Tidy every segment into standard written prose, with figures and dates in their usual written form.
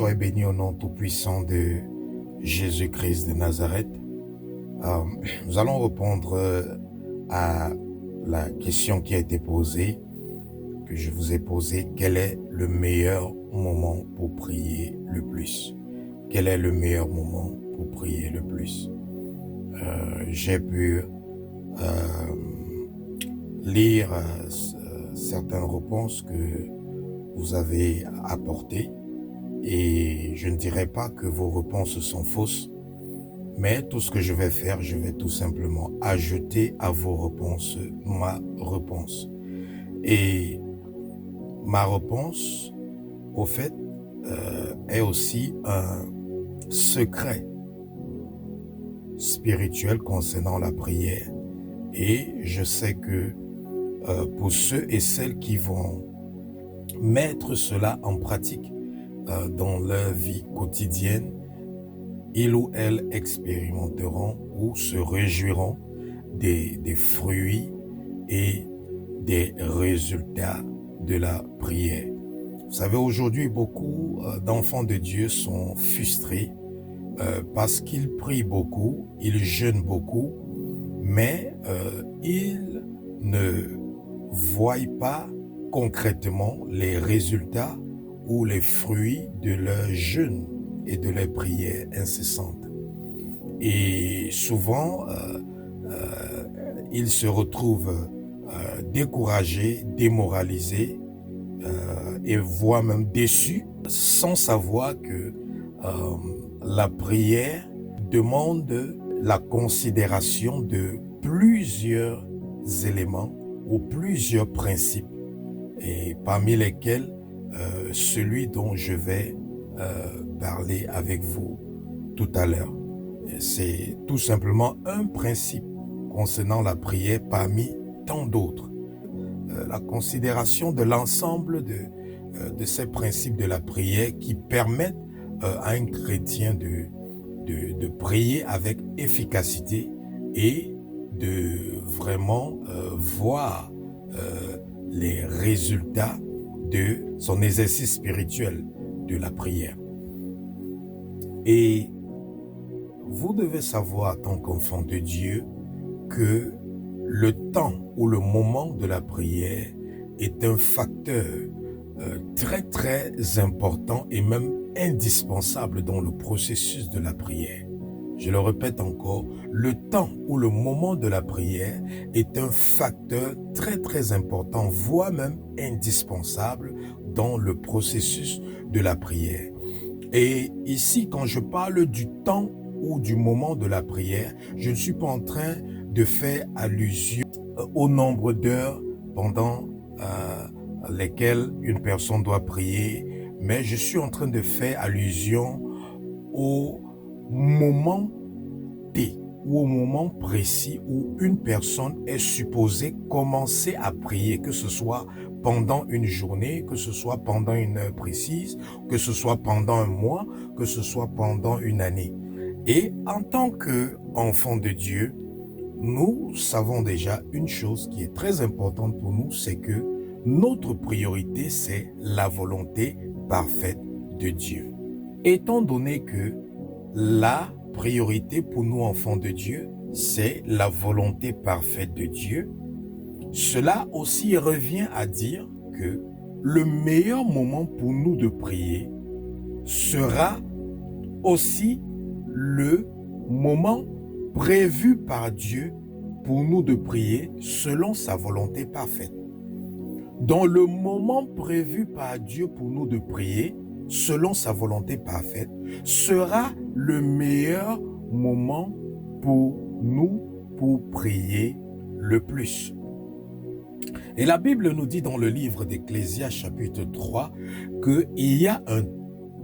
soyez bénis au nom tout-puissant de Jésus-Christ de Nazareth. Nous allons répondre à la question qui a été posée, que je vous ai posée. Quel est le meilleur moment pour prier le plus? Quel est le meilleur moment pour prier le plus? J'ai pu lire certaines réponses que vous avez apportées et je ne dirais pas que vos réponses sont fausses, mais tout ce que je vais faire, je vais tout simplement ajouter à vos réponses ma réponse. Et ma réponse, au fait, est aussi un secret spirituel concernant la prière. Et je sais que pour ceux et celles qui vont mettre cela en pratique dans leur vie quotidienne, ils ou elles expérimenteront ou se réjouiront des fruits et des résultats de la prière. Vous savez, aujourd'hui, beaucoup d'enfants de Dieu sont frustrés parce qu'ils prient beaucoup, ils jeûnent beaucoup, mais ils ne voient pas concrètement les résultats ou les fruits de leur jeûne et de leurs prières incessantes. Et souvent, ils se retrouvent découragés, démoralisés et voire même déçus, sans savoir que la prière demande la considération de plusieurs éléments ou plusieurs principes, et parmi lesquels celui dont je vais parler avec vous tout à l'heure. C'est tout simplement un principe concernant la prière parmi tant d'autres. La considération de l'ensemble de ces principes de la prière qui permettent à un chrétien de prier avec efficacité et de vraiment voir les résultats de son exercice spirituel de la prière. Et vous devez savoir, en tant qu'enfant de Dieu, que le temps ou le moment de la prière est un facteur très très important et même indispensable dans le processus de la prière. Je le répète encore, le temps ou le moment de la prière est un facteur très très important, voire même indispensable dans le processus de la prière. Et ici, quand je parle du temps ou du moment de la prière, je ne suis pas en train de faire allusion au nombre d'heures pendant lesquelles une personne doit prier, mais je suis en train de faire allusion au moment T ou au moment précis où une personne est supposée commencer à prier, que ce soit pendant une journée, que ce soit pendant une heure précise, que ce soit pendant un mois, que ce soit pendant une année. Et en tant qu'enfants de Dieu, nous savons déjà une chose qui est très importante pour nous, c'est que notre priorité, c'est la volonté parfaite de Dieu. Étant donné que la priorité pour nous, enfants de Dieu, c'est la volonté parfaite de Dieu, cela aussi revient à dire que le meilleur moment pour nous de prier sera aussi le moment prévu par Dieu pour nous de prier selon sa volonté parfaite. Dans le moment prévu par Dieu pour nous de prier selon sa volonté parfaite sera le meilleur moment pour nous pour prier le plus. Et la Bible nous dit dans le livre d'Ecclésiaste chapitre 3 qu'il y a un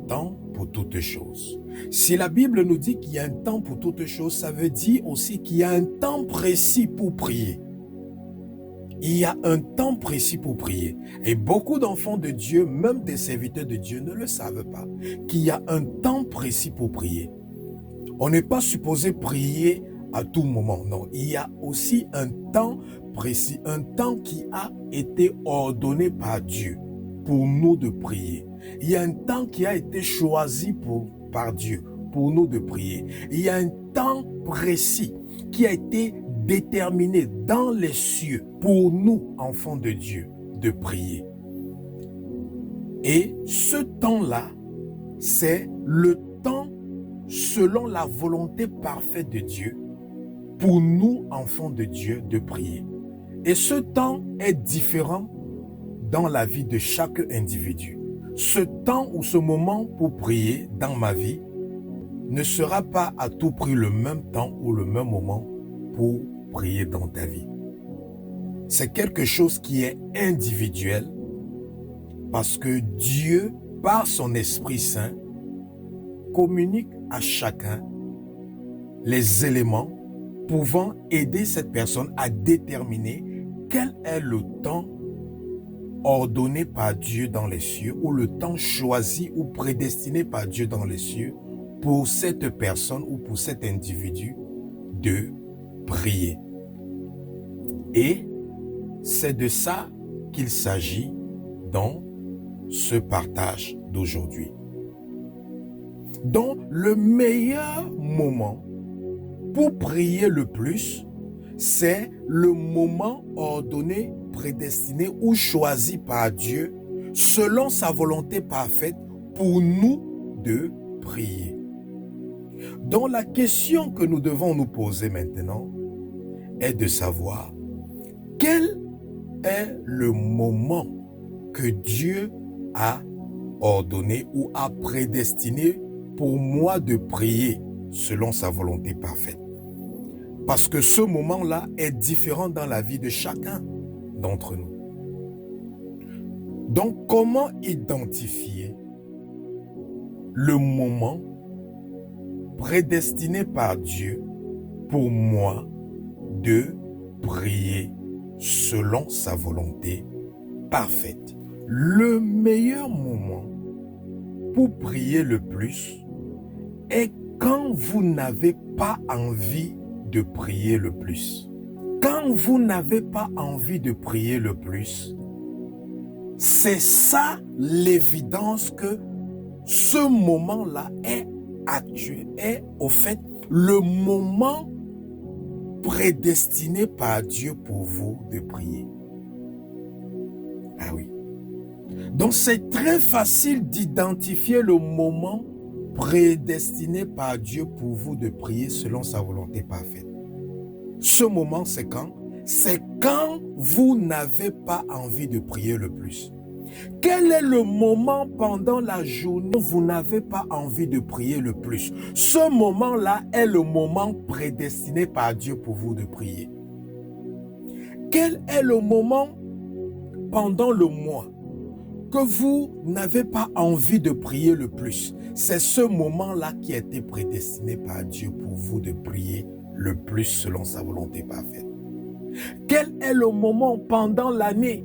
temps pour toutes choses. Si la Bible nous dit qu'il y a un temps pour toutes choses, ça veut dire aussi qu'il y a un temps précis pour prier. Il y a un temps précis pour prier. Et beaucoup d'enfants de Dieu, même des serviteurs de Dieu, ne le savent pas. Qu'il y a un temps précis pour prier. On n'est pas supposé prier à tout moment. Non, il y a aussi un temps précis, un temps qui a été ordonné par Dieu pour nous de prier. Il y a un temps qui a été choisi par Dieu pour nous de prier. Il y a un temps précis qui a été déterminé dans les cieux pour nous, enfants de Dieu, de prier. Et ce temps-là, c'est le temps selon la volonté parfaite de Dieu pour nous, enfants de Dieu, de prier. Et ce temps est différent dans la vie de chaque individu. Ce temps ou ce moment pour prier dans ma vie ne sera pas à tout prix le même temps ou le même moment pour prier dans ta vie. C'est quelque chose qui est individuel parce que Dieu, par son Esprit Saint, communique à chacun les éléments pouvant aider cette personne à déterminer quel est le temps ordonné par Dieu dans les cieux ou le temps choisi ou prédestiné par Dieu dans les cieux pour cette personne ou pour cet individu de prier. Et c'est de ça qu'il s'agit dans ce partage d'aujourd'hui. Donc, le meilleur moment pour prier le plus, c'est le moment ordonné, prédestiné ou choisi par Dieu selon sa volonté parfaite pour nous de prier. Donc, la question que nous devons nous poser maintenant est de savoir quel est le moment que Dieu a ordonné ou a prédestiné pour moi de prier selon sa volonté parfaite. Parce que ce moment-là est différent dans la vie de chacun d'entre nous. Donc, comment identifier le moment prédestiné par Dieu pour moi de prier selon sa volonté parfaite? Le meilleur moment pour prier le plus est quand vous n'avez pas envie de prier le plus. Quand vous n'avez pas envie de prier le plus, c'est ça l'évidence que ce moment-là est actuel, est au fait le moment prédestiné par Dieu pour vous de prier. Ah oui. Donc c'est très facile d'identifier le moment prédestiné par Dieu pour vous de prier selon sa volonté parfaite. Ce moment, c'est quand? C'est quand vous n'avez pas envie de prier le plus. Quel est le moment pendant la journée où vous n'avez pas envie de prier le plus? Ce moment-là est le moment prédestiné par Dieu pour vous de prier. Quel est le moment pendant le mois que vous n'avez pas envie de prier le plus? C'est ce moment-là qui a été prédestiné par Dieu pour vous de prier le plus selon sa volonté parfaite. Quel est le moment pendant l'année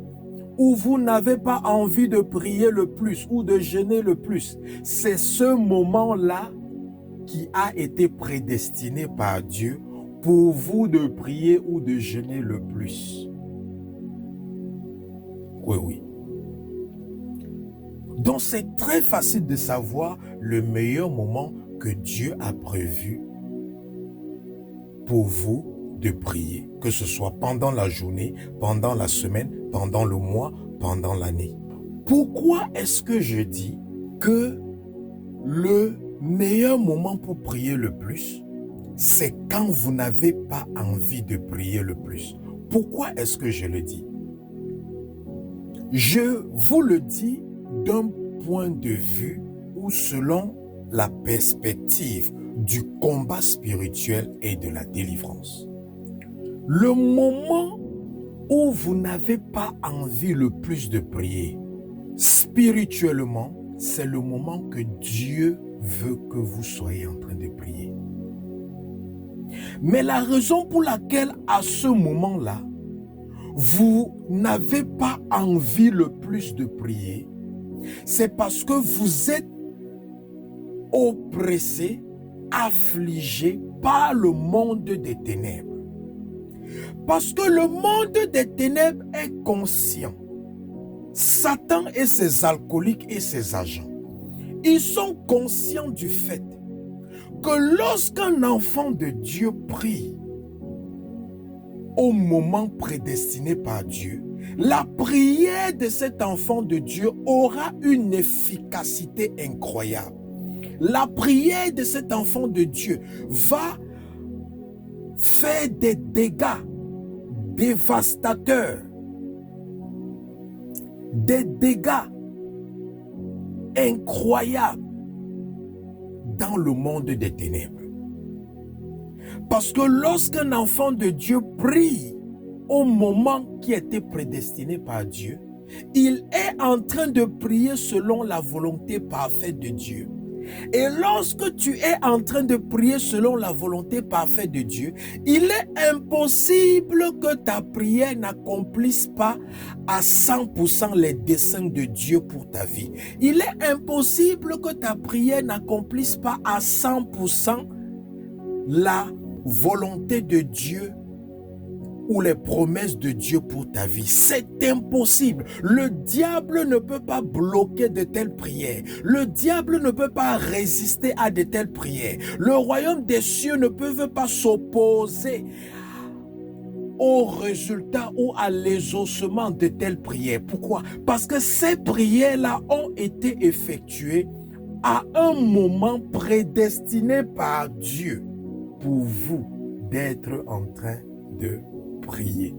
où vous n'avez pas envie de prier le plus ou de jeûner le plus? C'est ce moment-là qui a été prédestiné par Dieu pour vous de prier ou de jeûner le plus. Oui, oui. Donc c'est très facile de savoir le meilleur moment que Dieu a prévu pour vous de prier, que ce soit pendant la journée, pendant la semaine, pendant le mois, pendant l'année. Pourquoi est-ce que je dis que le meilleur moment pour prier le plus, c'est quand vous n'avez pas envie de prier le plus? Pourquoi est-ce que je le dis? Je vous le dis d'un point de vue ou selon la perspective du combat spirituel et de la délivrance. Le moment où vous n'avez pas envie le plus de prier, spirituellement, c'est le moment que Dieu veut que vous soyez en train de prier. Mais la raison pour laquelle à ce moment-là, vous n'avez pas envie le plus de prier, c'est parce que vous êtes oppressé, affligé par le monde des ténèbres. Parce que le monde des ténèbres est conscient Satan et ses alcooliques et ses agents, ils sont conscients du fait que lorsqu'un enfant de Dieu prie au moment prédestiné par Dieu, la prière de cet enfant de Dieu aura une efficacité incroyable. La prière de cet enfant de Dieu va faire des dégâts dévastateurs, des dégâts incroyables dans le monde des ténèbres. Parce que lorsqu'un enfant de Dieu prie au moment qui était prédestiné par Dieu, il est en train de prier selon la volonté parfaite de Dieu. Et lorsque tu es en train de prier selon la volonté parfaite de Dieu, il est impossible que ta prière n'accomplisse pas à 100% les desseins de Dieu pour ta vie. Il est impossible que ta prière n'accomplisse pas à 100% la volonté de Dieu ou les promesses de Dieu pour ta vie. C'est impossible. Le diable ne peut pas bloquer de telles prières. Le diable ne peut pas résister à de telles prières. Le royaume des cieux ne peut pas s'opposer au résultat ou à l'exaucement de telles prières. Pourquoi? Parce que ces prières-là ont été effectuées à un moment prédestiné par Dieu pour vous d'être en train de prier.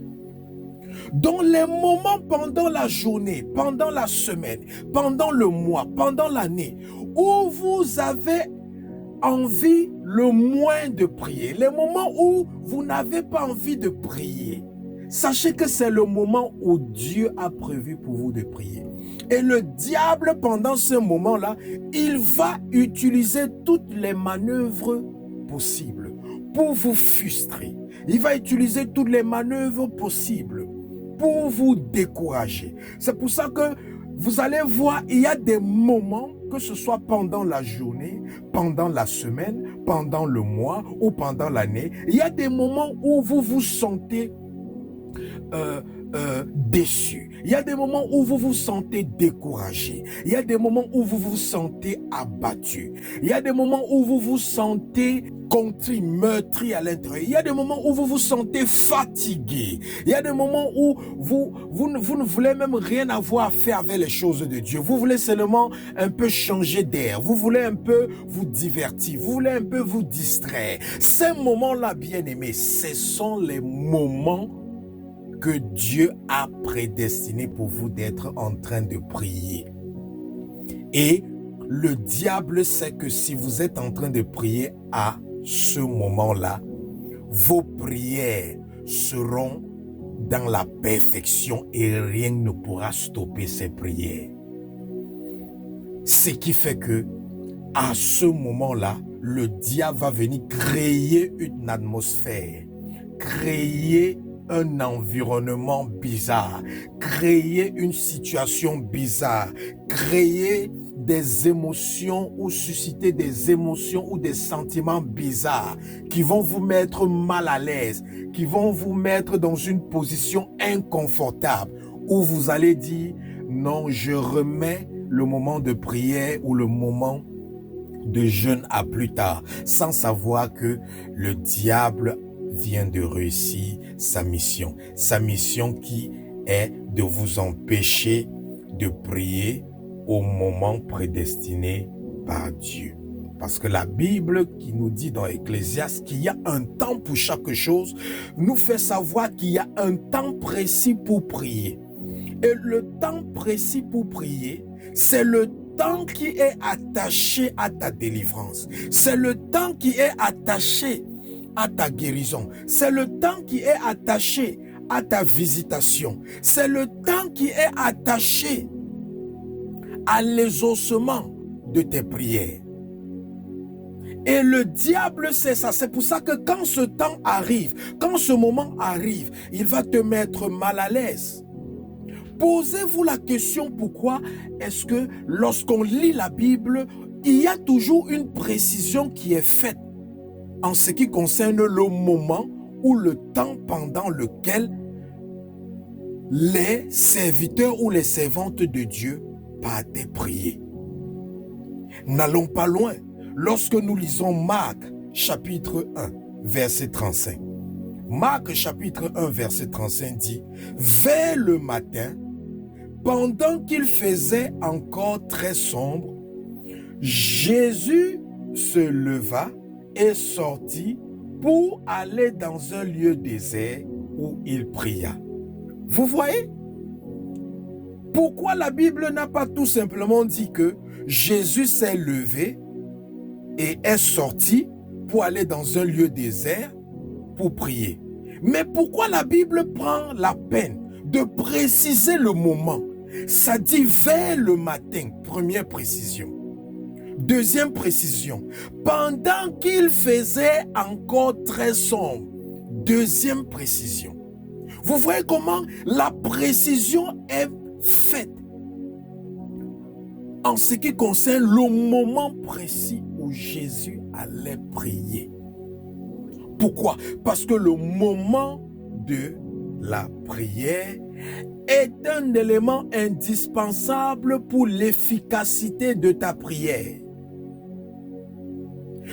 Dans les moments pendant la journée, pendant la semaine, pendant le mois, pendant l'année, où vous avez envie le moins de prier, les moments où vous n'avez pas envie de prier, sachez que c'est le moment où Dieu a prévu pour vous de prier. Et le diable, pendant ce moment-là, il va utiliser toutes les manœuvres possibles pour vous frustrer. Il va utiliser toutes les manœuvres possibles pour vous décourager. C'est pour ça que vous allez voir, il y a des moments, que ce soit pendant la journée, pendant la semaine, pendant le mois ou pendant l'année, il y a des moments où vous vous sentez déçu. Il y a des moments où vous vous sentez découragé. Il y a des moments où vous vous sentez abattu. Il y a des moments où vous vous sentez contrit, meurtri à l'intérieur. Il y a des moments où vous vous sentez fatigué. Il y a des moments où vous ne voulez même rien avoir à faire avec les choses de Dieu. Vous voulez seulement un peu changer d'air. Vous voulez un peu vous divertir. Vous voulez un peu vous distraire. Ces moments-là, bien-aimés, ce sont les moments que Dieu a prédestiné pour vous d'être en train de prier. Et le diable sait que si vous êtes en train de prier à ce moment-là, vos prières seront dans la perfection et rien ne pourra stopper ces prières. Ce qui fait que à ce moment-là, le diable va venir créer une atmosphère, créer un environnement bizarre, créer une situation bizarre, créer des émotions ou susciter des émotions ou des sentiments bizarres qui vont vous mettre mal à l'aise, qui vont vous mettre dans une position inconfortable où vous allez dire non, je remets le moment de prière ou le moment de jeûne à plus tard, sans savoir que le diable vient de réussir sa mission qui est de vous empêcher de prier au moment prédestiné par Dieu. Parce que la Bible qui nous dit dans Ecclésiaste qu'il y a un temps pour chaque chose, nous fait savoir qu'il y a un temps précis pour prier. Et le temps précis pour prier, c'est le temps qui est attaché à ta délivrance. C'est le temps qui est attaché à ta guérison. C'est le temps qui est attaché à ta visitation. C'est le temps qui est attaché à l'exaucement de tes prières. Et le diable sait ça. C'est pour ça que quand ce temps arrive, quand ce moment arrive, il va te mettre mal à l'aise. Posez-vous la question pourquoi est-ce que lorsqu'on lit la Bible, il y a toujours une précision qui est faite en ce qui concerne le moment ou le temps pendant lequel les serviteurs ou les servantes de Dieu partaient prier. N'allons pas loin. Lorsque nous lisons Marc, chapitre 1, verset 35. Marc, chapitre 1, verset 35 dit « Vers le matin, pendant qu'il faisait encore très sombre, Jésus se leva et sortit pour aller dans un lieu désert où il pria. » Vous voyez? Pourquoi la Bible n'a pas tout simplement dit que Jésus s'est levé et est sorti pour aller dans un lieu désert pour prier? Mais pourquoi la Bible prend la peine de préciser le moment? Ça dit vers le matin, première précision. Deuxième précision, pendant qu'il faisait encore très sombre. Deuxième précision. Vous voyez comment la précision est faite en ce qui concerne le moment précis où Jésus allait prier. Pourquoi? Parce que le moment de la prière est un élément indispensable pour l'efficacité de ta prière.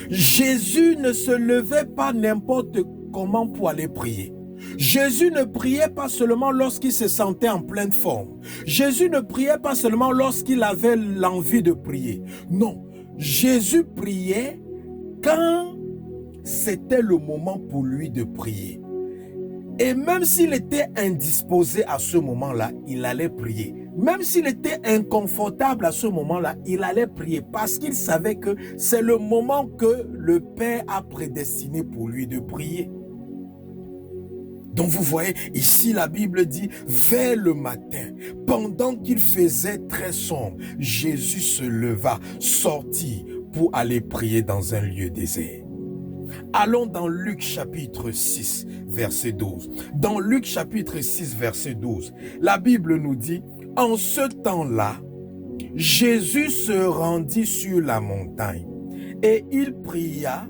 Jésus ne se levait pas n'importe comment pour aller prier. Jésus ne priait pas seulement lorsqu'il se sentait en pleine forme. Jésus ne priait pas seulement lorsqu'il avait l'envie de prier. Non, Jésus priait quand c'était le moment pour lui de prier. Et même s'il était indisposé à ce moment-là, il allait prier. Même s'il était inconfortable à ce moment-là, il allait prier parce qu'il savait que c'est le moment que le Père a prédestiné pour lui de prier. Donc vous voyez, ici la Bible dit, vers le matin, pendant qu'il faisait très sombre, Jésus se leva, sortit pour aller prier dans un lieu désert. Allons dans Luc chapitre 6, verset 12. Dans Luc chapitre 6, verset 12, la Bible nous dit, en ce temps-là, Jésus se rendit sur la montagne et il pria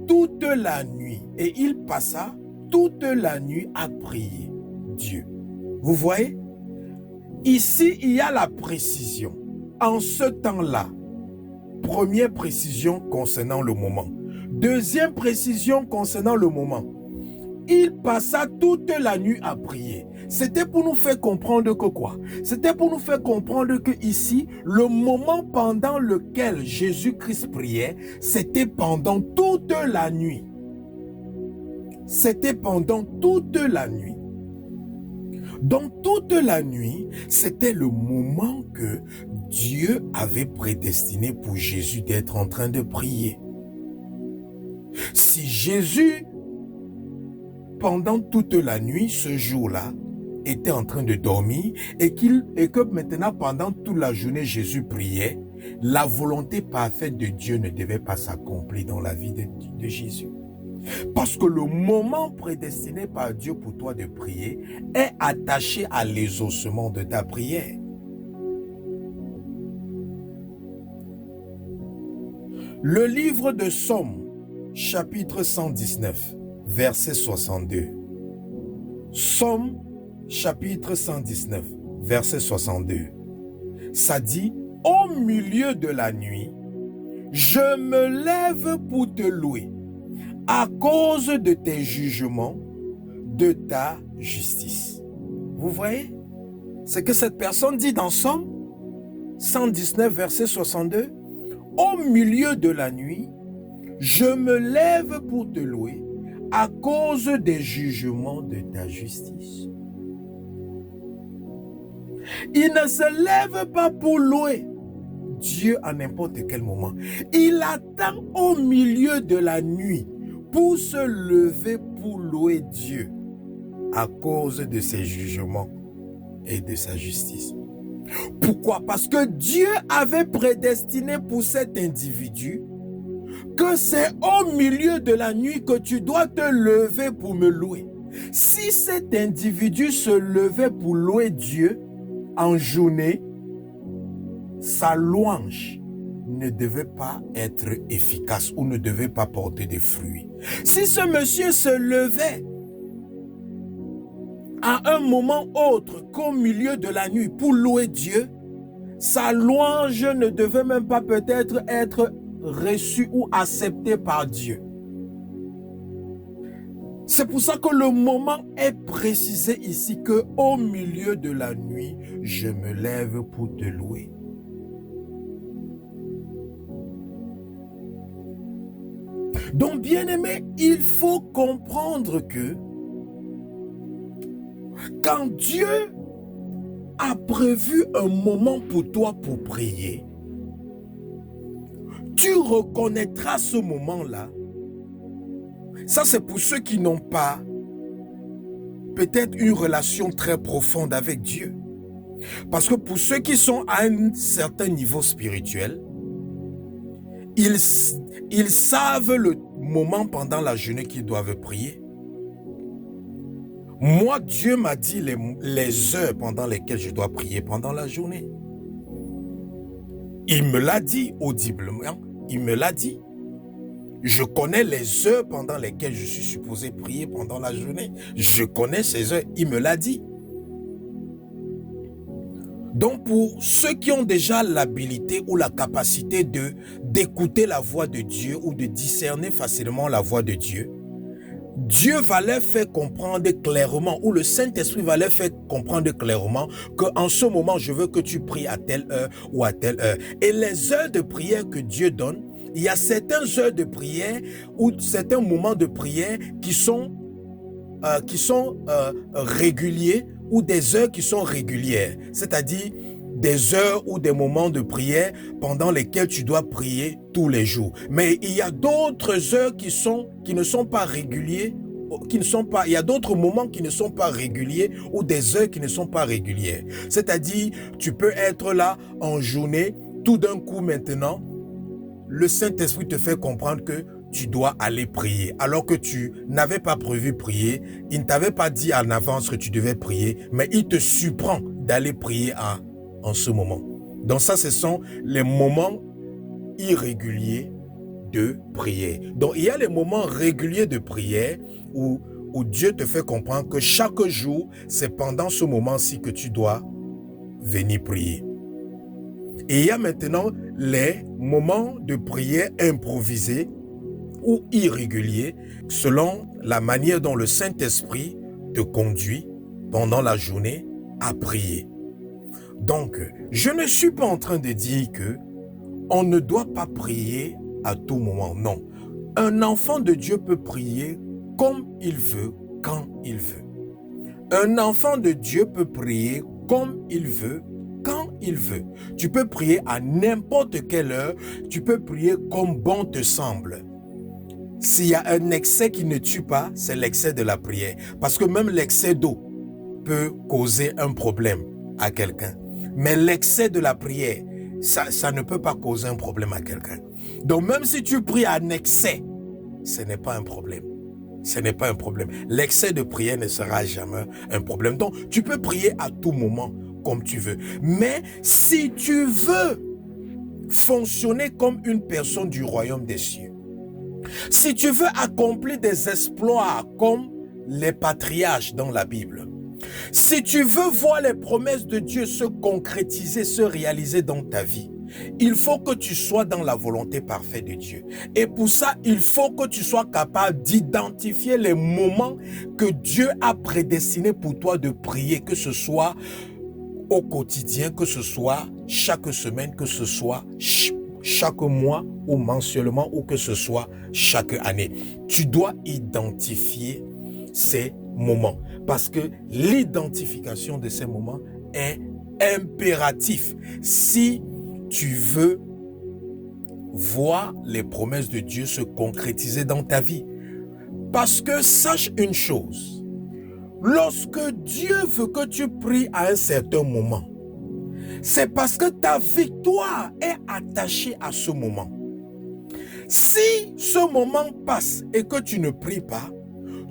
toute la nuit et il passa toute la nuit à prier Dieu. Vous voyez? Ici, il y a la précision. En ce temps-là, première précision concernant le moment. Deuxième précision concernant le moment. Il passa toute la nuit à prier. C'était pour nous faire comprendre que quoi? C'était pour nous faire comprendre que ici, le moment pendant lequel Jésus-Christ priait, c'était pendant toute la nuit. C'était pendant toute la nuit. Donc toute la nuit, c'était le moment que Dieu avait prédestiné pour Jésus d'être en train de prier. Si Jésus, pendant toute la nuit, ce jour-là, était en train de dormir et que maintenant, pendant toute la journée, Jésus priait, la volonté parfaite de Dieu ne devait pas s'accomplir dans la vie de Jésus. Parce que le moment prédestiné par Dieu pour toi de prier est attaché à l'exaucement de ta prière. Le livre de Somme, chapitre 119, verset 62. Somme, chapitre 119, verset 62. Ça dit, au milieu de la nuit, je me lève pour te louer à cause de tes jugements, de ta justice. Vous voyez? C'est que cette personne dit dans Somme 119, verset 62. Au milieu de la nuit, je me lève pour te louer à cause des jugements de ta justice. Il ne se lève pas pour louer Dieu à n'importe quel moment. Il attend au milieu de la nuit pour se lever pour louer Dieu à cause de ses jugements et de sa justice. Pourquoi? Parce que Dieu avait prédestiné pour cet individu que c'est au milieu de la nuit que tu dois te lever pour me louer. Si cet individu se levait pour louer Dieu en journée, sa louange ne devait pas être efficace ou ne devait pas porter des fruits. Si ce monsieur se levait à un moment autre qu'au milieu de la nuit pour louer Dieu, sa louange ne devait même pas peut-être être reçue ou acceptée par Dieu. C'est pour ça que le moment est précisé ici que au milieu de la nuit, je me lève pour te louer. Donc, bien-aimé, il faut comprendre que quand Dieu a prévu un moment pour toi pour prier, tu reconnaîtras ce moment-là. Ça, c'est pour ceux qui n'ont pas peut-être une relation très profonde avec Dieu. Parce que pour ceux qui sont à un certain niveau spirituel, ils savent le moment pendant la journée qu'ils doivent prier. Moi, Dieu m'a dit les heures pendant lesquelles je dois prier pendant la journée. Il me l'a dit audiblement, il me l'a dit. Je connais les heures pendant lesquelles je suis supposé prier pendant la journée. Je connais ces heures, il me l'a dit. Donc pour ceux qui ont déjà l'habilité ou la capacité d'écouter la voix de Dieu ou de discerner facilement la voix de Dieu, Dieu va leur faire comprendre clairement, ou le Saint-Esprit va leur faire comprendre clairement qu'en ce moment, je veux que tu pries à telle heure ou à telle heure. Et les heures de prière que Dieu donne, il y a certaines heures de prière ou certains moments de prière qui sont réguliers ou des heures qui sont régulières. C'est-à-dire des heures ou des moments de prière pendant lesquels tu dois prier tous les jours. Mais il y a d'autres heures qui ne sont pas réguliers, il y a d'autres moments qui ne sont pas réguliers ou des heures qui ne sont pas régulières. C'est-à-dire, tu peux être là en journée, tout d'un coup maintenant, le Saint-Esprit te fait comprendre que tu dois aller prier. Alors que tu n'avais pas prévu prier, il ne t'avait pas dit en avance que tu devais prier, mais il te surprend d'aller prier en ce moment. Donc ça, ce sont les moments irréguliers de prière. Donc il y a les moments réguliers de prière où Dieu te fait comprendre que chaque jour, c'est pendant ce moment-ci que tu dois venir prier. Et il y a maintenant les moments de prière improvisés ou irréguliers selon la manière dont le Saint-Esprit te conduit pendant la journée à prier. Donc, je ne suis pas en train de dire que on ne doit pas prier à tout moment. Non. Un enfant de Dieu peut prier comme il veut, quand il veut. Un enfant de Dieu peut prier comme il veut, quand il veut. Tu peux prier à n'importe quelle heure, tu peux prier comme bon te semble. S'il y a un excès qui ne tue pas, c'est l'excès de la prière. Parce que même l'excès d'eau peut causer un problème à quelqu'un. Mais l'excès de la prière, ça ne peut pas causer un problème à quelqu'un. Donc même si tu pries en excès, ce n'est pas un problème. Ce n'est pas un problème. L'excès de prière ne sera jamais un problème. Donc tu peux prier à tout moment comme tu veux. Mais si tu veux fonctionner comme une personne du royaume des cieux, si tu veux accomplir des exploits comme les patriarches dans la Bible, si tu veux voir les promesses de Dieu se concrétiser, se réaliser dans ta vie, il faut que tu sois dans la volonté parfaite de Dieu. Et pour ça, il faut que tu sois capable d'identifier les moments que Dieu a prédestinés pour toi de prier, que ce soit au quotidien, que ce soit chaque semaine, que ce soit chaque mois ou mensuellement, ou que ce soit chaque année. Tu dois identifier ces moments parce que l'identification de ces moments est impératif si tu veux voir les promesses de Dieu se concrétiser dans ta vie. Parce que sache une chose, lorsque Dieu veut que tu pries à un certain moment, c'est parce que ta victoire est attachée à ce moment. Si ce moment passe et que tu ne pries pas,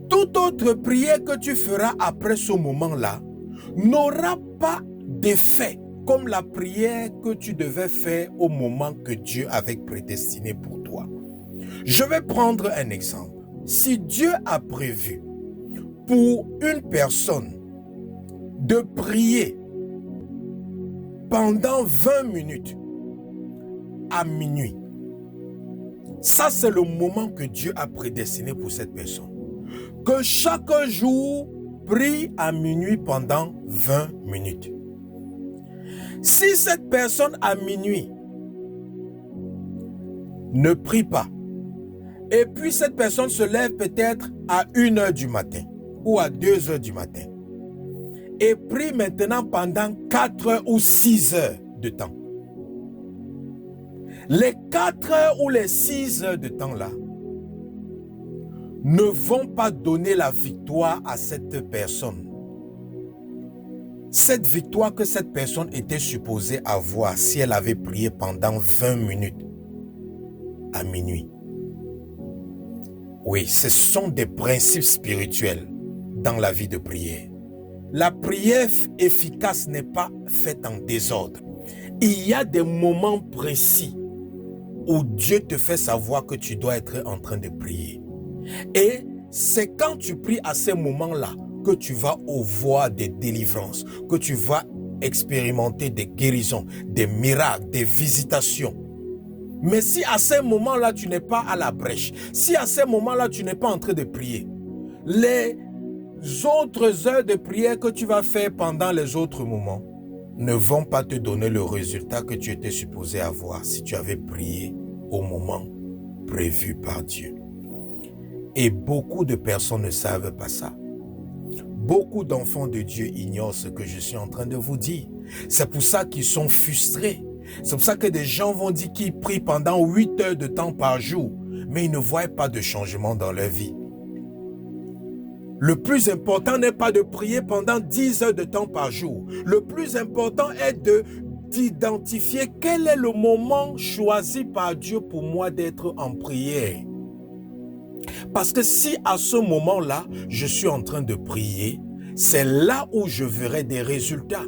toute autre prière que tu feras après ce moment-là n'aura pas d'effet comme la prière que tu devais faire au moment que Dieu avait prédestiné pour toi. Je vais prendre un exemple. Si Dieu a prévu pour une personne de prier pendant 20 minutes à minuit. Ça, c'est le moment que Dieu a prédestiné pour cette personne. Que chaque jour, prie à minuit pendant 20 minutes. Si cette personne à minuit ne prie pas, et puis cette personne se lève peut-être à 1 heure du matin ou à 2 heures du matin, et prie maintenant pendant 4 heures ou 6 heures de temps. Les 4 heures ou les 6 heures de temps là ne vont pas donner la victoire à cette personne. Cette victoire que cette personne était supposée avoir si elle avait prié pendant 20 minutes à minuit. Oui, ce sont des principes spirituels dans la vie de prière. La prière efficace n'est pas faite en désordre. Il y a des moments précis où Dieu te fait savoir que tu dois être en train de prier. Et c'est quand tu pries à ces moments-là que tu vas voir des délivrances, que tu vas expérimenter des guérisons, des miracles, des visitations. Mais si à ces moments-là, tu n'es pas à la brèche, si à ces moments-là, tu n'es pas en train de prier, les autres heures de prière que tu vas faire pendant les autres moments ne vont pas te donner le résultat que tu étais supposé avoir si tu avais prié au moment prévu par Dieu. Et beaucoup de personnes ne savent pas ça. Beaucoup d'enfants de Dieu ignorent ce que je suis en train de vous dire. C'est pour ça qu'ils sont frustrés. C'est pour ça que des gens vont dire qu'ils prient pendant 8 heures de temps par jour, mais ils ne voient pas de changement dans leur vie. Le plus important n'est pas de prier pendant 10 heures de temps par jour. Le plus important est d'identifier quel est le moment choisi par Dieu pour moi d'être en prière. Parce que si à ce moment-là, je suis en train de prier, c'est là où je verrai des résultats.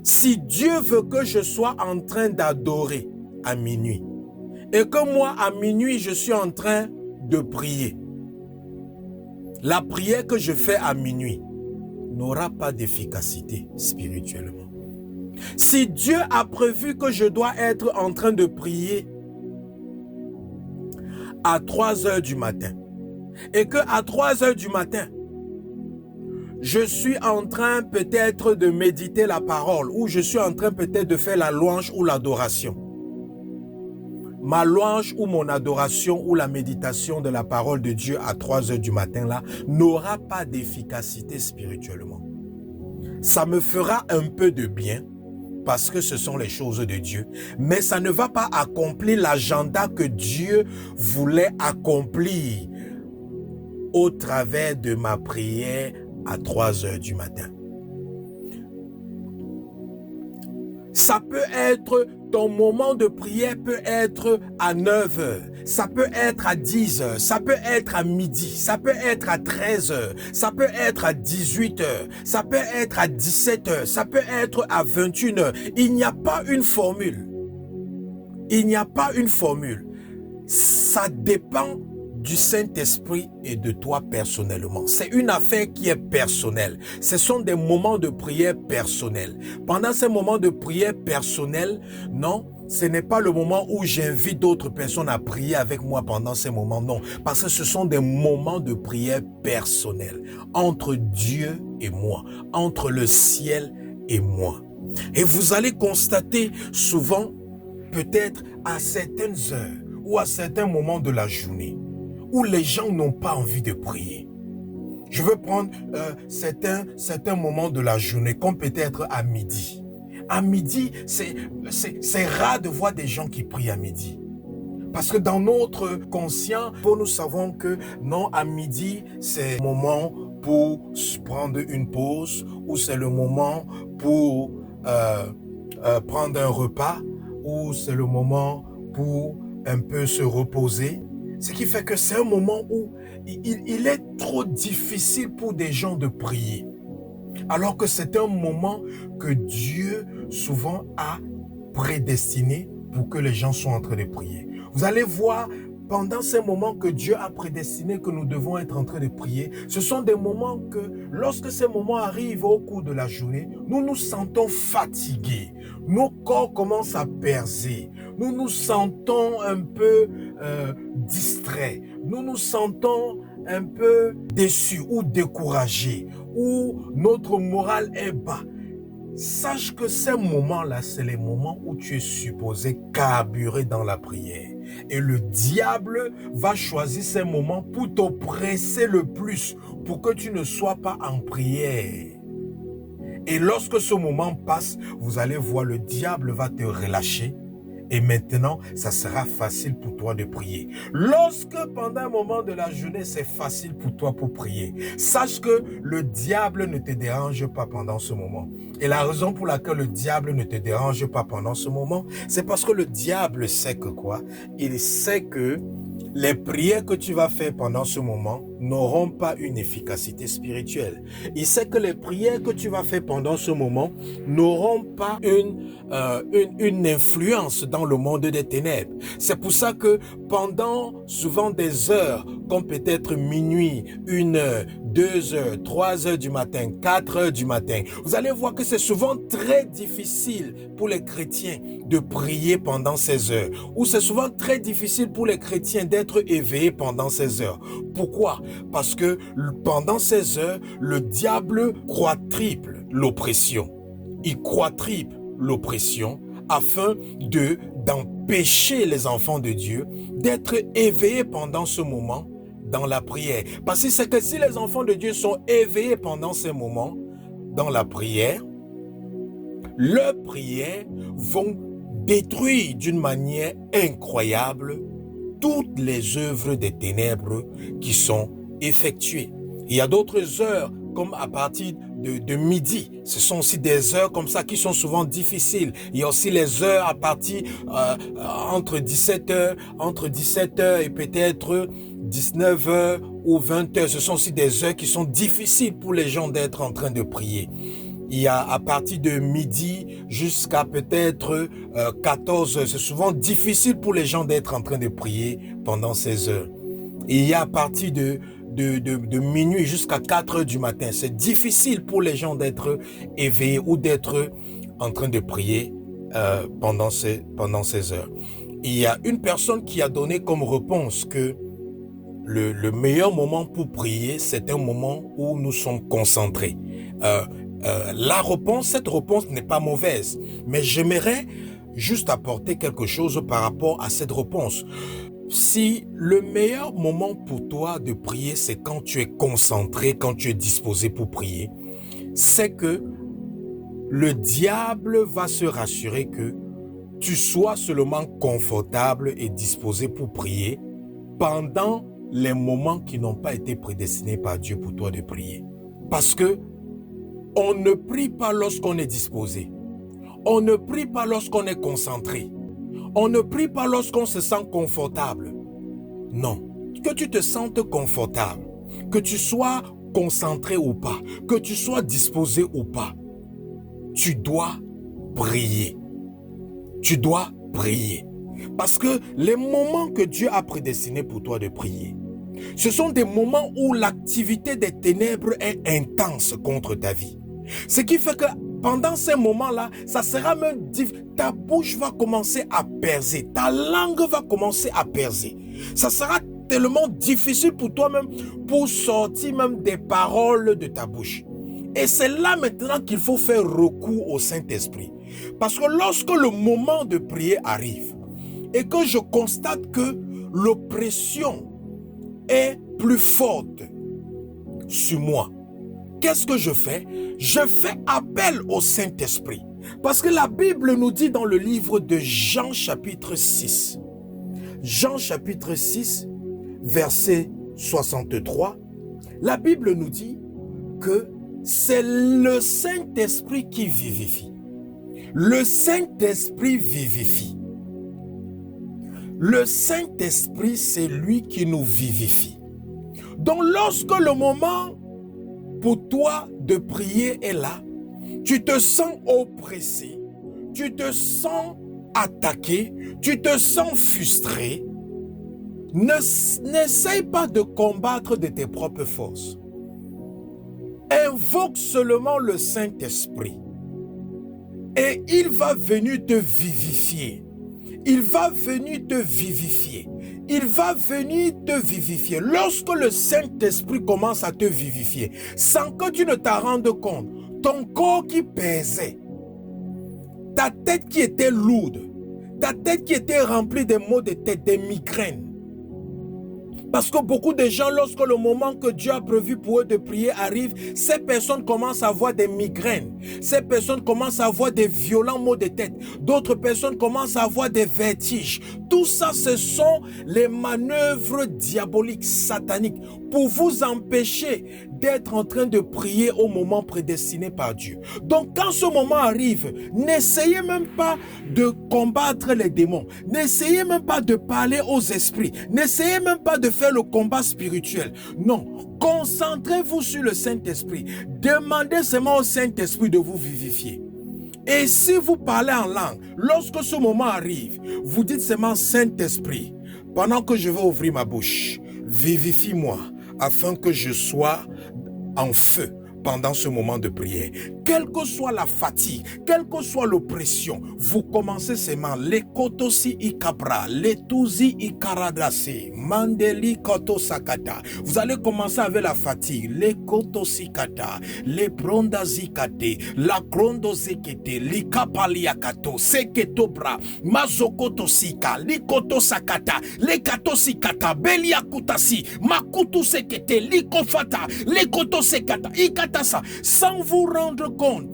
Si Dieu veut que je sois en train d'adorer à minuit, et que moi à minuit je suis en train de prier, la prière que je fais à minuit n'aura pas d'efficacité spirituellement. Si Dieu a prévu que je dois être en train de prier à 3 heures du matin, et que à 3 heures du matin, je suis en train peut-être de méditer la parole, ou je suis en train peut-être de faire la louange ou l'adoration. Ma louange ou mon adoration ou la méditation de la parole de Dieu à 3 heures du matin là n'aura pas d'efficacité spirituellement. Ça me fera un peu de bien parce que ce sont les choses de Dieu, mais ça ne va pas accomplir l'agenda que Dieu voulait accomplir au travers de ma prière à 3 heures du matin. Ça peut être, ton moment de prière peut être à 9 heures, ça peut être à 10 heures, ça peut être à midi, ça peut être à 13 heures, ça peut être à 18 heures, ça peut être à 17 heures, ça peut être à 21 heures. Il n'y a pas une formule. Il n'y a pas une formule. Ça dépend du Saint-Esprit et de toi personnellement. C'est une affaire qui est personnelle. Ce sont des moments de prière personnels. Pendant ces moments de prière personnels, non, ce n'est pas le moment où j'invite d'autres personnes à prier avec moi pendant ces moments, non. Parce que ce sont des moments de prière personnels entre Dieu et moi, entre le ciel et moi. Et vous allez constater souvent, peut-être à certaines heures ou à certains moments de la journée, où les gens n'ont pas envie de prier. Je veux prendre certains moments de la journée, comme peut-être à midi. À midi, c'est rare de voir des gens qui prient à midi. Parce que dans notre conscient, nous savons que non, à midi, c'est le moment pour prendre une pause, ou c'est le moment pour prendre un repas, ou c'est le moment pour un peu se reposer. Ce qui fait que c'est un moment où il est trop difficile pour des gens de prier. Alors que c'est un moment que Dieu souvent a prédestiné pour que les gens soient en train de prier. Vous allez voir pendant ces moments que Dieu a prédestinés que nous devons être en train de prier, ce sont des moments que, lorsque ces moments arrivent au cours de la journée, nous nous sentons fatigués. Nos corps commencent à percer. Nous nous sentons un peu distraits. Nous nous sentons un peu déçus ou découragés, ou notre morale est bas. Sache que ces moments-là, c'est les moments où tu es supposé carburer dans la prière. Et le diable va choisir ces moments pour t'oppresser le plus, pour que tu ne sois pas en prière. Et lorsque ce moment passe, vous allez voir, le diable va te relâcher. Et maintenant, ça sera facile pour toi de prier. Lorsque pendant un moment de la journée, c'est facile pour toi pour prier, sache que le diable ne te dérange pas pendant ce moment. Et la raison pour laquelle le diable ne te dérange pas pendant ce moment, c'est parce que le diable sait que quoi? Il sait que les prières que tu vas faire pendant ce moment n'auront pas une efficacité spirituelle. Il sait que les prières que tu vas faire pendant ce moment n'auront pas une influence dans le monde des ténèbres. C'est pour ça que pendant souvent des heures, comme peut-être minuit, 1 heure, 2 heures, 3 heures du matin, 4 heures du matin, vous allez voir que c'est souvent très difficile pour les chrétiens de prier pendant ces heures, ou c'est souvent très difficile pour les chrétiens d'être éveillés pendant ces heures. Pourquoi? Parce que pendant ces heures, le diable quadruple l'oppression. Il quadruple l'oppression afin d'empêcher les enfants de Dieu d'être éveillés pendant ce moment dans la prière. Parce que c'est que si les enfants de Dieu sont éveillés pendant ces moments dans la prière, leurs prières vont détruire d'une manière incroyable toutes les œuvres des ténèbres qui sont effectuées. Il y a d'autres heures, comme à partir de midi. Ce sont aussi des heures comme ça qui sont souvent difficiles. Il y a aussi les heures à partir entre 17h et peut-être 19h ou 20h. Ce sont aussi des heures qui sont difficiles pour les gens d'être en train de prier. Il y a à partir de midi jusqu'à peut-être 14h. C'est souvent difficile pour les gens d'être en train de prier pendant ces heures. Et il y a à partir de minuit jusqu'à 4 heures du matin. C'est difficile pour les gens d'être éveillés ou d'être en train de prier pendant ces heures. Il y a une personne qui a donné comme réponse que le meilleur moment pour prier, c'est un moment où nous sommes concentrés. Cette réponse n'est pas mauvaise, mais j'aimerais juste apporter quelque chose par rapport à cette réponse. Si le meilleur moment pour toi de prier, c'est quand tu es concentré, quand tu es disposé pour prier, c'est que le diable va se rassurer que tu sois seulement confortable et disposé pour prier pendant les moments qui n'ont pas été prédestinés par Dieu pour toi de prier. Parce que on ne prie pas lorsqu'on est disposé. On ne prie pas lorsqu'on est concentré. On ne prie pas lorsqu'on se sent confortable. Non. Que tu te sentes confortable, que tu sois concentré ou pas, que tu sois disposé ou pas, tu dois prier. Tu dois prier. Parce que les moments que Dieu a prédestinés pour toi de prier, ce sont des moments où l'activité des ténèbres est intense contre ta vie. Ce qui fait que pendant ces moments-là, ça sera même difficile. Ta bouche va commencer à percer. Ta langue va commencer à percer. Ça sera tellement difficile pour toi-même pour sortir même des paroles de ta bouche. Et c'est là maintenant qu'il faut faire recours au Saint-Esprit. Parce que lorsque le moment de prier arrive et que je constate que l'oppression est plus forte sur moi, qu'est-ce que je fais? Je fais appel au Saint-Esprit. Parce que la Bible nous dit dans le livre de Jean chapitre 6, verset 63, la Bible nous dit que c'est le Saint-Esprit qui vivifie. Le Saint-Esprit vivifie. Le Saint-Esprit, c'est lui qui nous vivifie. Donc lorsque le moment pour toi de prier est là, tu te sens oppressé, tu te sens attaqué, tu te sens frustré, N'essaye pas de combattre de tes propres forces. Invoque seulement le Saint-Esprit. Et il va venir te vivifier. Il va venir te vivifier. Il va venir te vivifier. Lorsque le Saint-Esprit commence à te vivifier, sans que tu ne t'en rendes compte, ton corps qui pesait, ta tête qui était lourde, ta tête qui était remplie de maux de tête, des migraines. Parce que beaucoup de gens, lorsque le moment que Dieu a prévu pour eux de prier arrive, ces personnes commencent à avoir des migraines. Ces personnes commencent à avoir des violents maux de tête. D'autres personnes commencent à avoir des vertiges. Tout ça, ce sont les manœuvres diaboliques, sataniques, pour vous empêcher d'être en train de prier au moment prédestiné par Dieu. Donc, quand ce moment arrive, n'essayez même pas de combattre les démons. N'essayez même pas de parler aux esprits. N'essayez même pas de faire le combat spirituel. Non, concentrez-vous sur le Saint-Esprit. Demandez seulement au Saint-Esprit de vous vivifier. Et si vous parlez en langue, lorsque ce moment arrive, vous dites seulement Saint-Esprit, pendant que je vais ouvrir ma bouche, vivifie-moi, afin que je sois en feu pendant ce moment de prière. Quelle que soit la fatigue, quelle que soit l'oppression, vous commencez seulement les kotosi ikabra, les tuzi ikaradase, mandeli kotosakata. Vous allez commencer avec la fatigue, les kotosi kata, les prondazikate, la krondozekete, likapaliakato, seketobra, mazokotosika, likotosakata, lekatosikata, beliakutasi, makutusekete, likofata, lekotosekata, ikata. Sans vous rendre compte,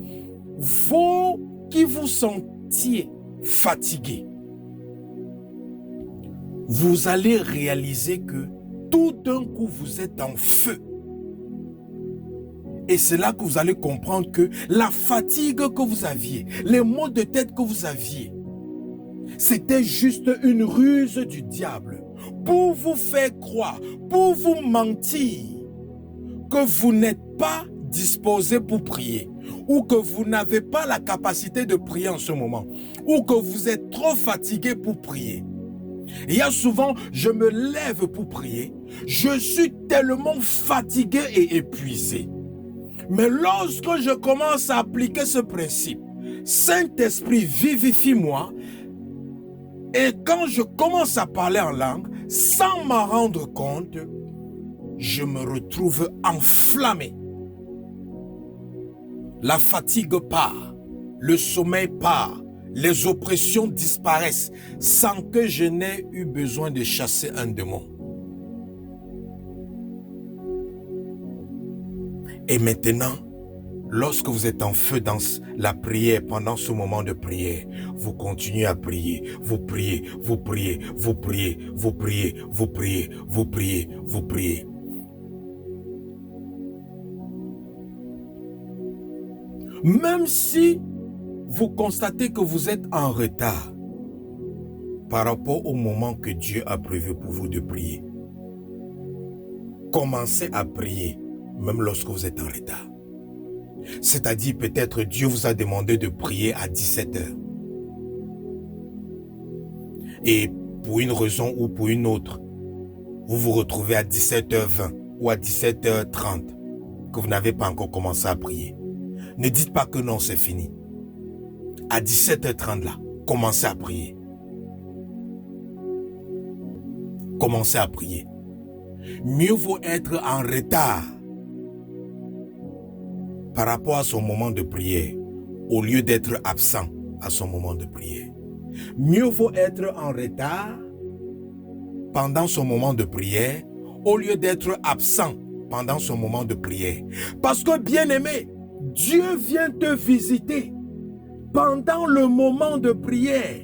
vous qui vous sentiez fatigué, vous allez réaliser que tout d'un coup vous êtes en feu. Et c'est là que vous allez comprendre que la fatigue que vous aviez, les maux de tête que vous aviez, c'était juste une ruse du diable pour vous faire croire, pour vous mentir que vous n'êtes pas disposé pour prier, ou que vous n'avez pas la capacité de prier en ce moment, ou que vous êtes trop fatigué pour prier. Il y a souvent, je me lève pour prier, je suis tellement fatigué et épuisé. Mais lorsque je commence à appliquer ce principe, Saint-Esprit vivifie-moi, et quand je commence à parler en langue, sans m'en rendre compte, je me retrouve enflammé. La fatigue part, le sommeil part, les oppressions disparaissent sans que je n'ai eu besoin de chasser un démon. Et maintenant, lorsque vous êtes en feu dans la prière, pendant ce moment de prière, vous continuez à prier, vous priez, vous priez, vous priez, vous priez, vous priez, vous priez, vous priez. Même si vous constatez que vous êtes en retard par rapport au moment que Dieu a prévu pour vous de prier, commencez à prier même lorsque vous êtes en retard. C'est-à-dire peut-être Dieu vous a demandé de prier à 17 heures. Et pour une raison ou pour une autre, vous vous retrouvez à 17h20 ou à 17h30 que vous n'avez pas encore commencé à prier. Ne dites pas que non, c'est fini. À 17h30 là, commencez à prier. Commencez à prier. Mieux vaut être en retard par rapport à son moment de prière au lieu d'être absent à son moment de prière. Mieux vaut être en retard pendant son moment de prière au lieu d'être absent pendant son moment de prière. Parce que bien-aimé, Dieu vient te visiter pendant le moment de prière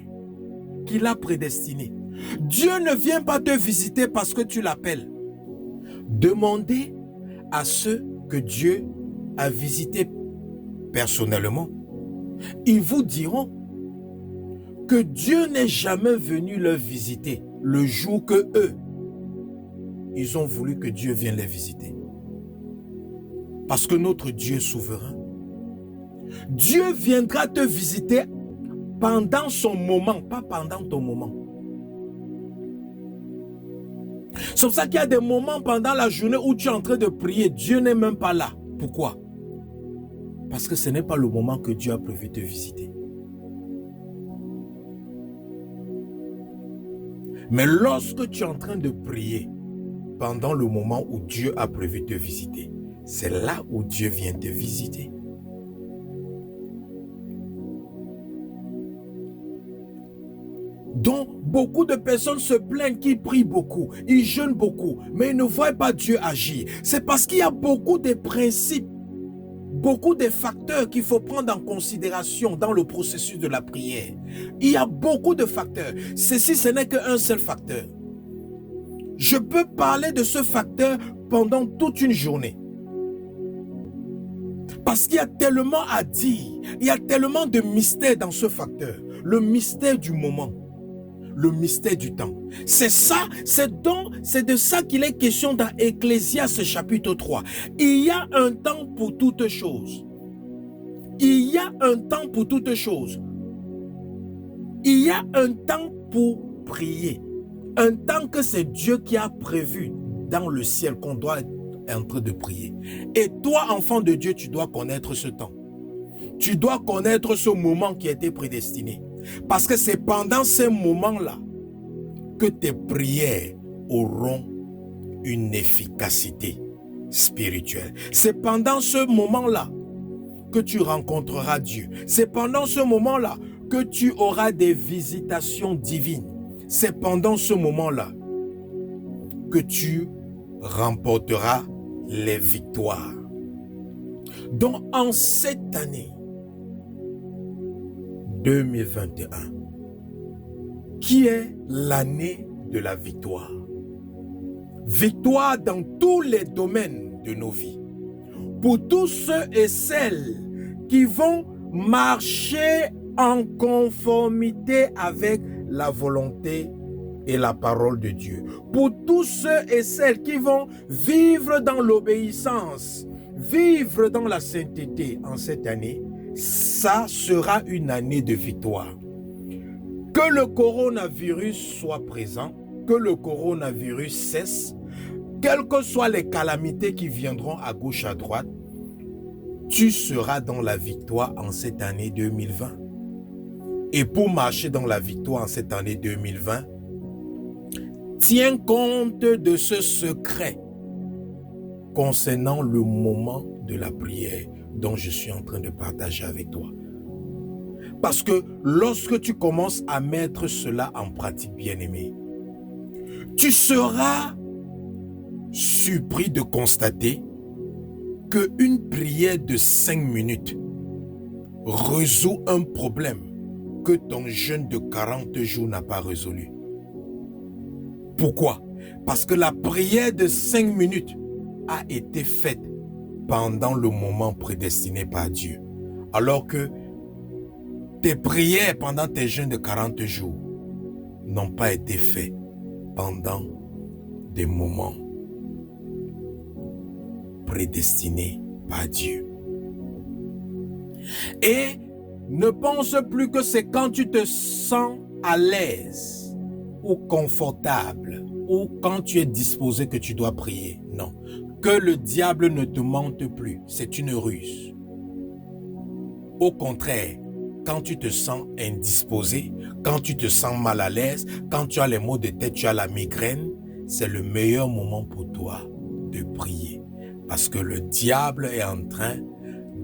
qu'il a prédestiné. Dieu ne vient pas te visiter parce que tu l'appelles. Demandez à ceux que Dieu a visités personnellement. Ils vous diront que Dieu n'est jamais venu leur visiter le jour que eux, ils ont voulu que Dieu vienne les visiter. Parce que notre Dieu est souverain. Dieu viendra te visiter pendant son moment, pas pendant ton moment. C'est pour ça qu'il y a des moments pendant la journée où tu es en train de prier, Dieu n'est même pas là. Pourquoi? Parce que ce n'est pas le moment que Dieu a prévu te visiter. Mais lorsque tu es en train de prier, pendant le moment où Dieu a prévu te visiter, c'est là où Dieu vient te visiter. Donc, beaucoup de personnes se plaignent qu'ils prient beaucoup, ils jeûnent beaucoup, mais ils ne voient pas Dieu agir. C'est parce qu'il y a beaucoup de principes, beaucoup de facteurs qu'il faut prendre en considération dans le processus de la prière. Il y a beaucoup de facteurs. Ceci, ce n'est qu'un seul facteur. Je peux parler de ce facteur pendant toute une journée. Parce qu'il y a tellement à dire, il y a tellement de mystères dans ce facteur. Le mystère du moment, le mystère du temps. C'est ça, c'est de ça qu'il est question dans Ecclésiaste chapitre 3. Il y a un temps pour toutes choses. Il y a un temps pour toutes choses. Il y a un temps pour prier. Un temps que c'est Dieu qui a prévu dans le ciel qu'on doit être en train de prier. Et toi, enfant de Dieu, tu dois connaître ce temps. Tu dois connaître ce moment qui a été prédestiné. Parce que c'est pendant ces moments-là que tes prières auront une efficacité spirituelle. C'est pendant ce moment-là que tu rencontreras Dieu. C'est pendant ce moment-là que tu auras des visitations divines. C'est pendant ce moment-là que tu remporteras les victoires. Donc en cette année 2021, qui est l'année de la victoire. Victoire dans tous les domaines de nos vies. Pour tous ceux et celles qui vont marcher en conformité avec la volonté et la parole de Dieu. Pour tous ceux et celles qui vont vivre dans l'obéissance, vivre dans la sainteté en cette année, ça sera une année de victoire. Que le coronavirus soit présent, que le coronavirus cesse, quelles que soient les calamités qui viendront à gauche, à droite, tu seras dans la victoire en cette année 2020. Et pour marcher dans la victoire en cette année 2020, tiens compte de ce secret concernant le moment de la prière dont je suis en train de partager avec toi. Parce que lorsque tu commences à mettre cela en pratique, bien-aimé, tu seras surpris de constater qu'une prière de 5 minutes résout un problème que ton jeûne de 40 jours n'a pas résolu. Pourquoi? Parce que la prière de 5 minutes a été faite pendant le moment prédestiné par Dieu. Alors que tes prières pendant tes jeûnes de 40 jours n'ont pas été faites pendant des moments prédestinés par Dieu. Et ne pense plus que c'est quand tu te sens à l'aise ou confortable ou quand tu es disposé que tu dois prier. Non. Que le diable ne te mente plus. C'est une ruse. Au contraire, quand tu te sens indisposé, quand tu te sens mal à l'aise, quand tu as les maux de tête, tu as la migraine, c'est le meilleur moment pour toi de prier. Parce que le diable est en train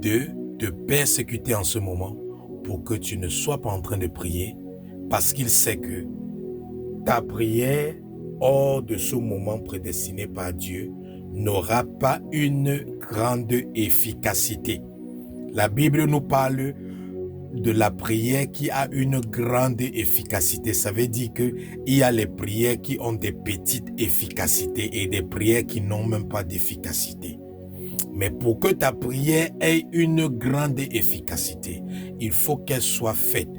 de te persécuter en ce moment pour que tu ne sois pas en train de prier, parce qu'il sait que ta prière hors de ce moment prédestiné par Dieu n'aura pas une grande efficacité. La Bible nous parle de la prière qui a une grande efficacité. Ça veut dire qu'il y a les prières qui ont des petites efficacités et des prières qui n'ont même pas d'efficacité. Mais pour que ta prière ait une grande efficacité, il faut qu'elle soit faite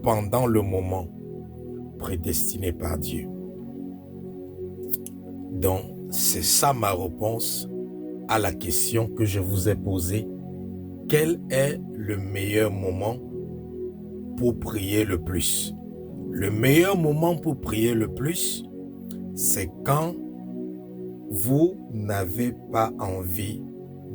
pendant le moment prédestiné par Dieu. Donc, c'est ça ma réponse à la question que je vous ai posée. Quel est le meilleur moment pour prier le plus? Le meilleur moment pour prier le plus, c'est quand vous n'avez pas envie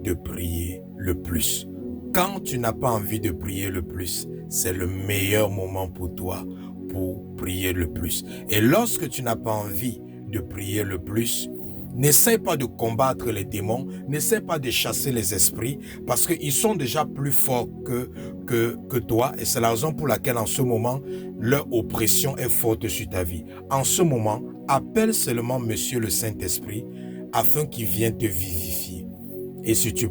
de prier le plus. Quand tu n'as pas envie de prier le plus, c'est le meilleur moment pour toi pour prier le plus. Et lorsque tu n'as pas envie de prier le plus, n'essaie pas de combattre les démons, n'essaie pas de chasser les esprits, parce qu'ils sont déjà plus forts que toi, et c'est la raison pour laquelle en ce moment, leur oppression est forte sur ta vie. En ce moment, appelle seulement Monsieur le Saint-Esprit, afin qu'il vienne te vivifier. Et si tu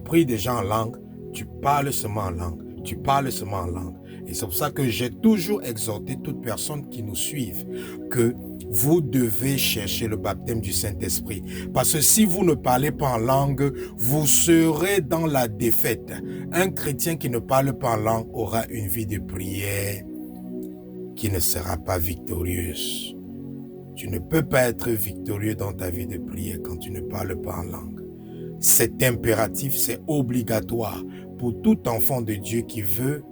pries déjà en langue, tu parles seulement en langue, tu parles seulement en langue. Et c'est pour ça que j'ai toujours exhorté toute personne qui nous suive que vous devez chercher le baptême du Saint-Esprit. Parce que si vous ne parlez pas en langue, vous serez dans la défaite. Un chrétien qui ne parle pas en langue aura une vie de prière qui ne sera pas victorieuse. Tu ne peux pas être victorieux dans ta vie de prière quand tu ne parles pas en langue. C'est impératif, c'est obligatoire pour tout enfant de Dieu qui veut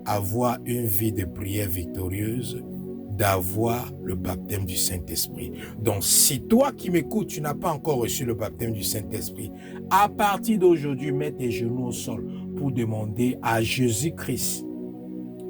avoir une vie de prière victorieuse, d'avoir le baptême du Saint-Esprit. Donc, si toi qui m'écoutes, tu n'as pas encore reçu le baptême du Saint-Esprit, à partir d'aujourd'hui, mets tes genoux au sol pour demander à Jésus-Christ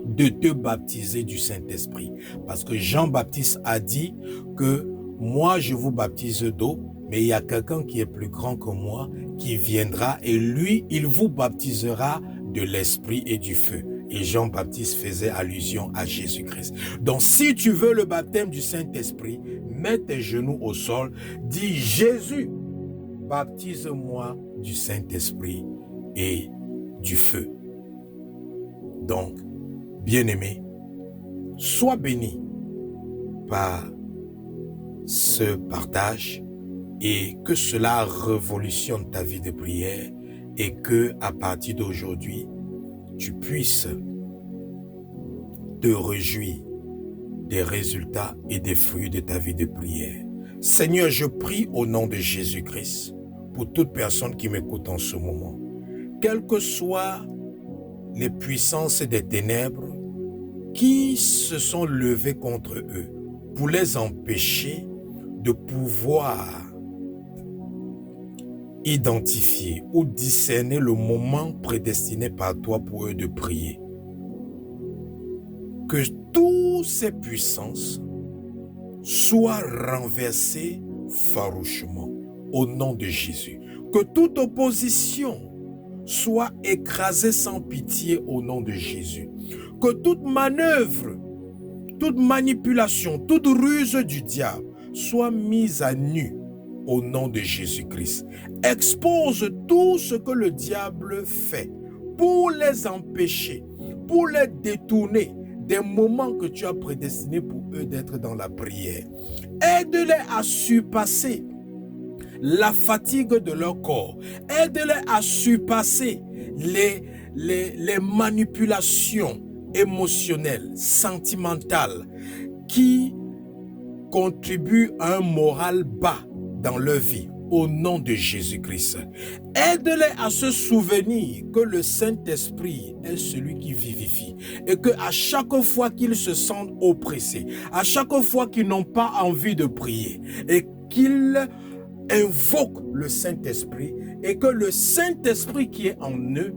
de te baptiser du Saint-Esprit. Parce que Jean-Baptiste a dit que moi, je vous baptise d'eau, mais il y a quelqu'un qui est plus grand que moi, qui viendra et lui, il vous baptisera de l'Esprit et du feu. Et Jean-Baptiste faisait allusion à Jésus-Christ. Donc, si tu veux le baptême du Saint-Esprit, mets tes genoux au sol, dis Jésus, baptise-moi du Saint-Esprit et du feu. Donc, bien-aimé, sois béni par ce partage et que cela révolutionne ta vie de prière et que à partir d'aujourd'hui, tu puisses te réjouir des résultats et des fruits de ta vie de prière. Seigneur, je prie au nom de Jésus-Christ pour toute personne qui m'écoute en ce moment. Quelles que soient les puissances des ténèbres qui se sont levées contre eux pour les empêcher de pouvoir identifier ou discerner le moment prédestiné par toi pour eux de prier. Que toutes ces puissances soient renversées farouchement au nom de Jésus. Que toute opposition soit écrasée sans pitié au nom de Jésus. Que toute manœuvre, toute manipulation, toute ruse du diable soit mise à nu au nom de Jésus-Christ. Expose tout ce que le diable fait pour les empêcher, pour les détourner des moments que tu as prédestinés pour eux d'être dans la prière. Aide-les à surpasser la fatigue de leur corps. Aide-les à surpasser les manipulations émotionnelles, sentimentales qui contribuent à un moral bas dans leur vie, au nom de Jésus-Christ. Aide-les à se souvenir que le Saint-Esprit est celui qui vivifie et qu'à chaque fois qu'ils se sentent oppressés, à chaque fois qu'ils n'ont pas envie de prier et qu'ils invoquent le Saint-Esprit et que le Saint-Esprit qui est en eux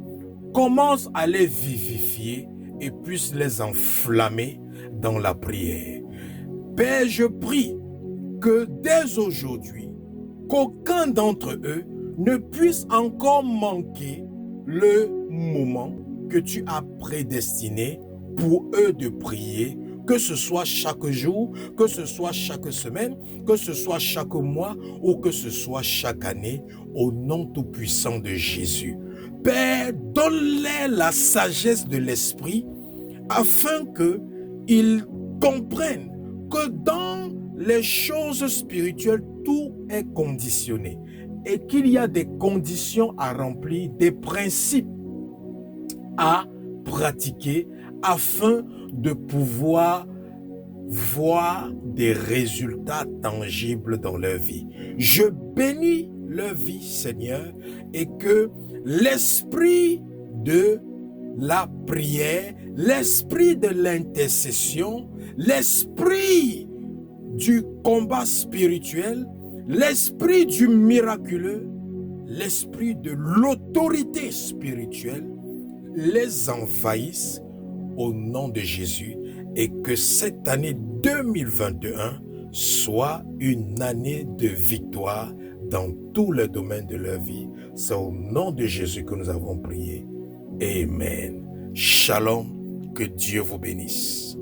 commence à les vivifier et puisse les enflammer dans la prière. Père, je prie que dès aujourd'hui, qu'aucun d'entre eux ne puisse encore manquer le moment que tu as prédestiné pour eux de prier, que ce soit chaque jour, que ce soit chaque semaine, que ce soit chaque mois ou que ce soit chaque année, au nom tout-puissant de Jésus. Père, donne-leur la sagesse de l'esprit afin qu'ils comprennent que dans les choses spirituelles, tout est conditionné et qu'il y a des conditions à remplir, des principes à pratiquer afin de pouvoir voir des résultats tangibles dans leur vie. Je bénis leur vie, Seigneur, et que l'esprit de la prière, l'esprit de l'intercession, l'esprit du combat spirituel, l'esprit du miraculeux, l'esprit de l'autorité spirituelle les envahisse au nom de Jésus et que cette année 2021 soit une année de victoire dans tous les domaines de leur vie. C'est au nom de Jésus que nous avons prié. Amen. Shalom, que Dieu vous bénisse.